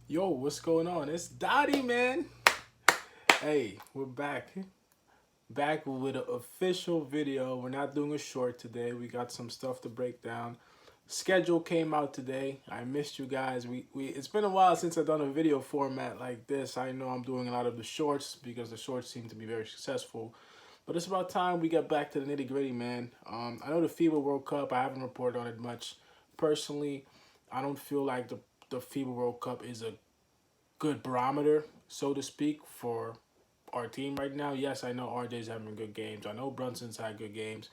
Yo, what's going on? It's Dottie, man. Hey, we're back. Back with an official video. We're not doing a short today. We got some stuff to break down. Schedule came out today. I missed you guys. We it's been a while since I've done a video format like this. I know I'm doing a lot of the shorts because the shorts seem to be very successful. But it's about time we get back to the nitty gritty, man. I know the FIBA World Cup. I haven't reported on it much. Personally, I don't feel like the FIBA World Cup is a good barometer, so to speak, for our team right now. Yes, I know RJ's having good games. I know Brunson's had good games,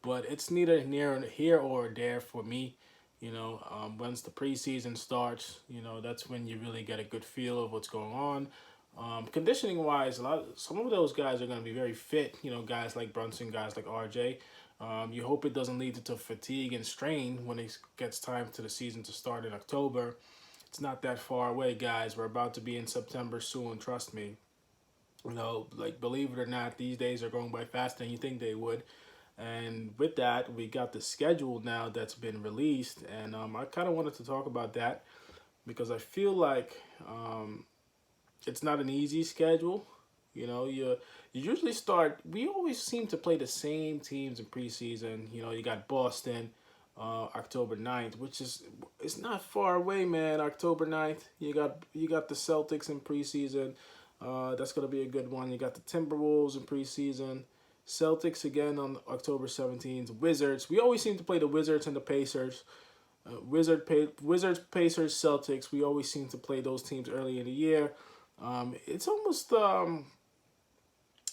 but it's neither near here or there for me. Once the preseason starts, that's when you really get a good feel of what's going on. Conditioning wise, some of those guys are going to be very fit. Guys like Brunson, guys like RJ. You hope it doesn't lead to fatigue and strain when it gets time to the season to start in October. It's not that far away, guys. We're about to be in September soon, trust me. Like, believe it or not, these days are going by faster than you think they would. And with that, we got the schedule now that's been released. And I kind of wanted to talk about that because I feel like it's not an easy schedule. You usually start. We always seem to play the same teams in preseason. You got Boston, October 9th, which is it's not far away, man. October 9th, you got the Celtics in preseason. That's gonna be a good one. You got the Timberwolves in preseason. Celtics again on October 17th. Wizards. We always seem to play the Wizards and the Pacers. Wizards, Pacers, Celtics. We always seem to play those teams early in the year. It's almost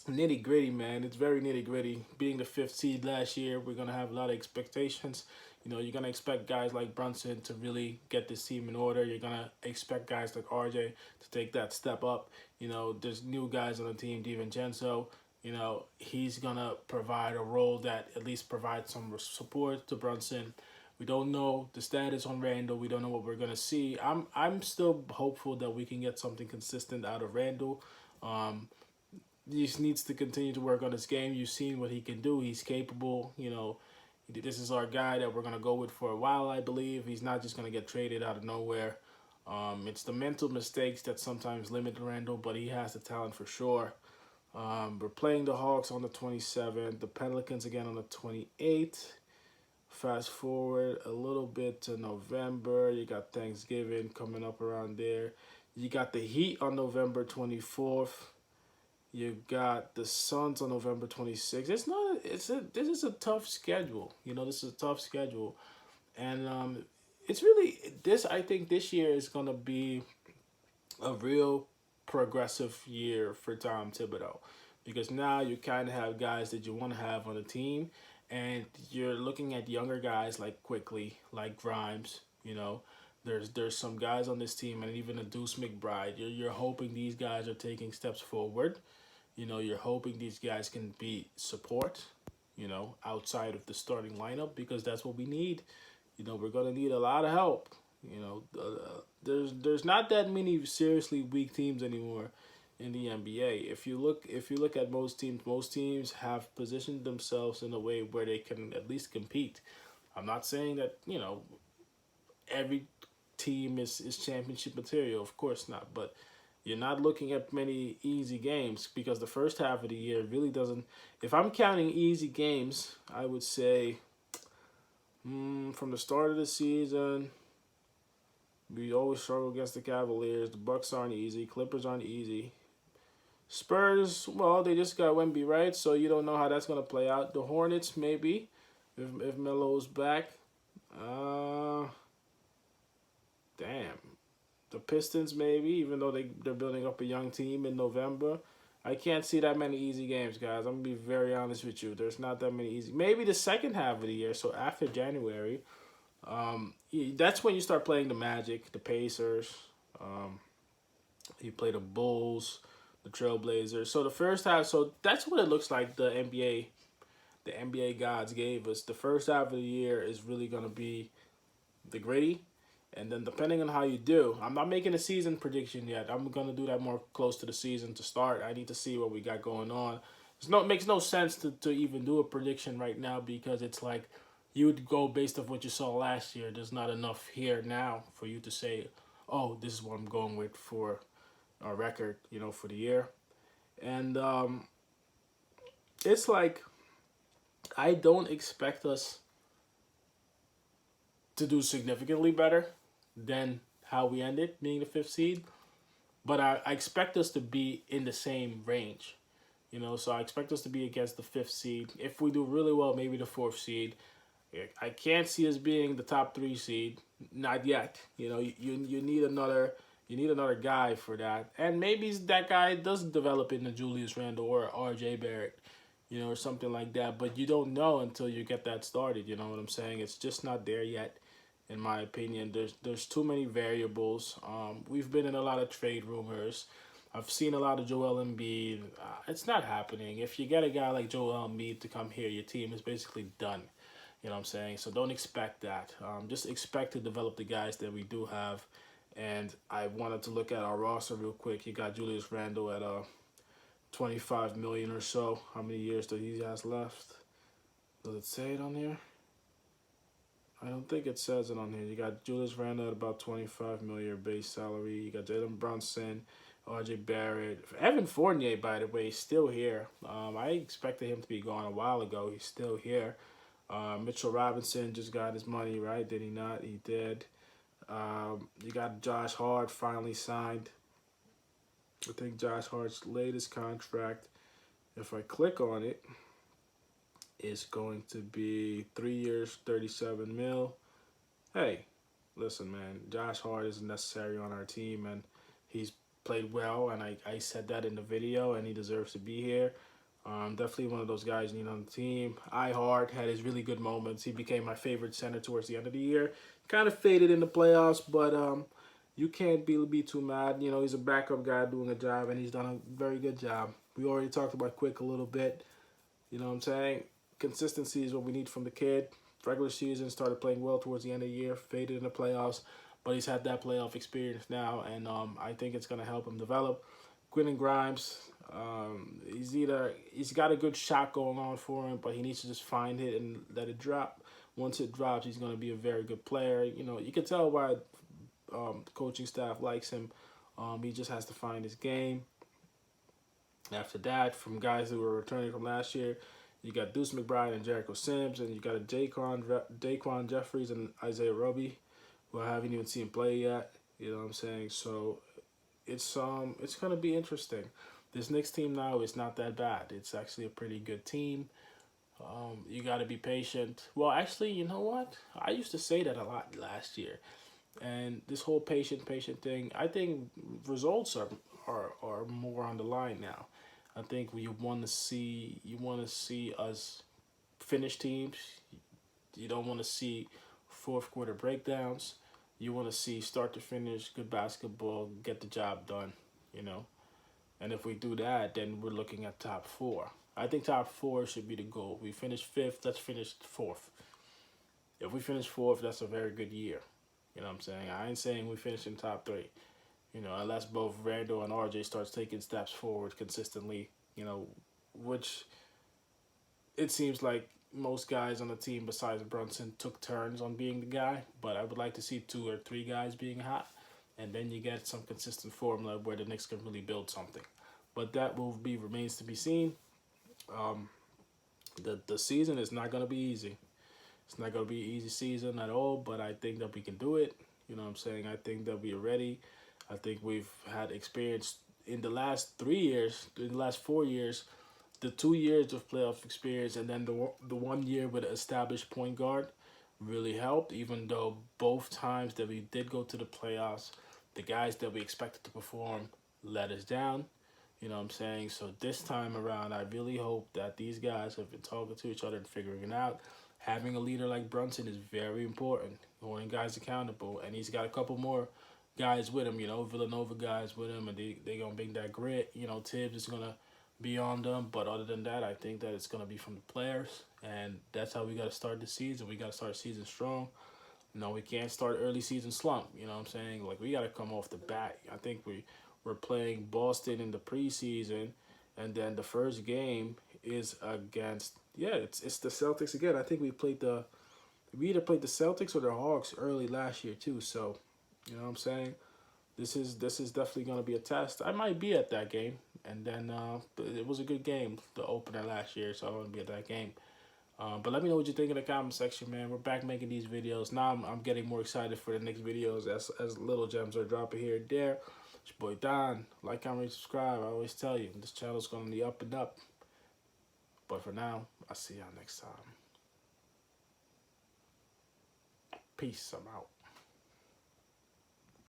nitty gritty, man. It's very nitty gritty. Being the fifth seed last year, we're gonna have a lot of expectations. You're gonna expect guys like Brunson to really get this team in order. You're gonna expect guys like RJ to take that step up. There's new guys on the team, DiVincenzo. He's gonna provide a role that at least provides some support to Brunson. We don't know the status on Randall. We don't know what we're gonna see. I'm still hopeful that we can get something consistent out of Randall. He just needs to continue to work on his game. You've seen what he can do. He's capable. This is our guy that we're going to go with for a while, I believe. He's not just going to get traded out of nowhere. It's the mental mistakes that sometimes limit Randall, but he has the talent for sure. We're playing the Hawks on the 27th, the Pelicans again on the 28th. Fast forward a little bit to November. You got Thanksgiving coming up around there. You got the Heat on November 24th. You got the Suns on November 26th. This is a tough schedule. This is a tough schedule. And it's really this I think this year is gonna be a real progressive year for Tom Thibodeau. Because now you kind of have guys that you want to have on the team, and you're looking at younger guys like Quickly, like Grimes. There's some guys on this team, and even a Deuce McBride. You're hoping these guys are taking steps forward. You're hoping these guys can be support, outside of the starting lineup, because that's what we need. We're gonna need a lot of help. There's not that many seriously weak teams anymore in the NBA. If you look at most teams have positioned themselves in a way where they can at least compete. I'm not saying that every team is championship material. Of course not, but you're not looking at many easy games because the first half of the year really doesn't. If I'm counting easy games, I would say from the start of the season, we always struggle against the Cavaliers. The Bucks aren't easy. Clippers aren't easy. Spurs, well, they just got Wemby, right? So you don't know how that's going to play out. The Hornets, maybe, if Melo's back. Damn. The Pistons, maybe, even though they're building up a young team in November. I can't see that many easy games, guys. I'm going to be very honest with you. There's not that many easy. Maybe the second half of the year, so after January, that's when you start playing the Magic, the Pacers. You play the Bulls, the Trailblazers. So the first half, so that's what it looks like the NBA gods gave us. The first half of the year is really going to be the gritty. And then depending on how you do, I'm not making a season prediction yet. I'm going to do that more close to the season to start. I need to see what we got going on. It makes no sense to even do a prediction right now because it's like you would go based off what you saw last year. There's not enough here now for you to say, oh, this is what I'm going with for a record, for the year. And it's like I don't expect us to do significantly better than how we ended, being the fifth seed. But I expect us to be in the same range. So I expect us to be against the fifth seed. If we do really well, maybe the fourth seed. I can't see us being the top three seed, not yet. You need another guy for that, and maybe that guy does develop into Julius Randle or R.J. Barrett, or something like that. But you don't know until you get that started. You know what I'm saying? It's just not there yet, in my opinion. There's too many variables. We've been in a lot of trade rumors. I've seen a lot of Joel Embiid. It's not happening. If you get a guy like Joel Embiid to come here, your team is basically done. You know what I'm saying? So don't expect that. Just expect to develop the guys that we do have. And I wanted to look at our roster real quick. You got Julius Randle at 25 million or so. How many years do he has left? Does it say it on here? I don't think it says it on here. You got Julius Randle at about 25 million base salary. You got Jalen Brunson, R.J. Barrett, Evan Fournier. By the way, still here. I expected him to be gone a while ago. He's still here. Mitchell Robinson just got his money, right? Did he not? He did. You got Josh Hart finally signed. I think Josh Hart's latest contract, if I click on it, is going to be 3 years, 37 mil. Hey, listen, man, Josh Hart isn't necessary on our team, and he's played well, and I said that in the video, and he deserves to be here. Definitely one of those guys you need on the team. Hart had his really good moments. He became my favorite center towards the end of the year. Kind of faded in the playoffs, but you can't be too mad. He's a backup guy doing a job, and he's done a very good job. We already talked about Quick a little bit. You know what I'm saying? Consistency is what we need from the kid. Regular season, started playing well towards the end of the year, faded in the playoffs, but he's had that playoff experience now, and I think it's going to help him develop. Quentin Grimes, he's got a good shot going on for him, but he needs to just find it and let it drop. Once it drops, he's going to be a very good player. You can tell why the coaching staff likes him. He just has to find his game. After that, from guys who were returning from last year, you got Deuce McBride and Jericho Sims, and you got a Daquan Jeffries and Isaiah Roby, who I haven't even seen play yet. You know what I'm saying? So it's gonna be interesting. This Knicks team now is not that bad. It's actually a pretty good team. You got to be patient. Well, actually, you know what? I used to say that a lot last year, and this whole patient thing. I think results are more on the line now. I think you want to see us finish teams. You don't want to see fourth quarter breakdowns. You want to see start to finish good basketball, get the job done. And if we do that, then we're looking at top four. I think top four should be the goal. We finish fifth, let's finish fourth. If we finish fourth, that's a very good year. You know what I'm saying? I ain't saying we finish in top three. Unless both Randall and RJ starts taking steps forward consistently, which it seems like most guys on the team besides Brunson took turns on being the guy. But I would like to see 2 or 3 guys being hot, and then you get some consistent formula where the Knicks can really build something. But that remains to be seen. The season is not going to be easy. It's not going to be an easy season at all, but I think that we can do it. You know what I'm saying? I think that we are ready. I think we've had experience in the last 3 years, in the last 4 years, the 2 years of playoff experience, and then the 1 year with an established point guard really helped, even though both times that we did go to the playoffs, the guys that we expected to perform let us down. You know what I'm saying? So this time around, I really hope that these guys have been talking to each other and figuring it out. Having a leader like Brunson is very important, holding guys accountable, and he's got a couple more guys with him, Villanova guys with him, and they going to bring that grit. Tibbs is going to be on them, but other than that, I think that it's going to be from the players, and that's how we got to start the season. We got to start the season strong. We can't start early season slump, you know what I'm saying? Like, we got to come off the bat. I think we're playing Boston in the preseason, and then the first game is against, it's the Celtics again. I think we either played the Celtics or the Hawks early last year too, so, you know what I'm saying? this is definitely gonna be a test. I might be at that game, and then but it was a good game, the opener last year, so I want to be at that game. But let me know what you think in the comment section, man. We're back making these videos. Now I'm getting more excited for the next videos as little gems are dropping here and there. It's your boy Don. Like, comment, subscribe. I always tell you, this channel's going to be up and up. But for now, I'll see y'all next time. Peace. I'm out.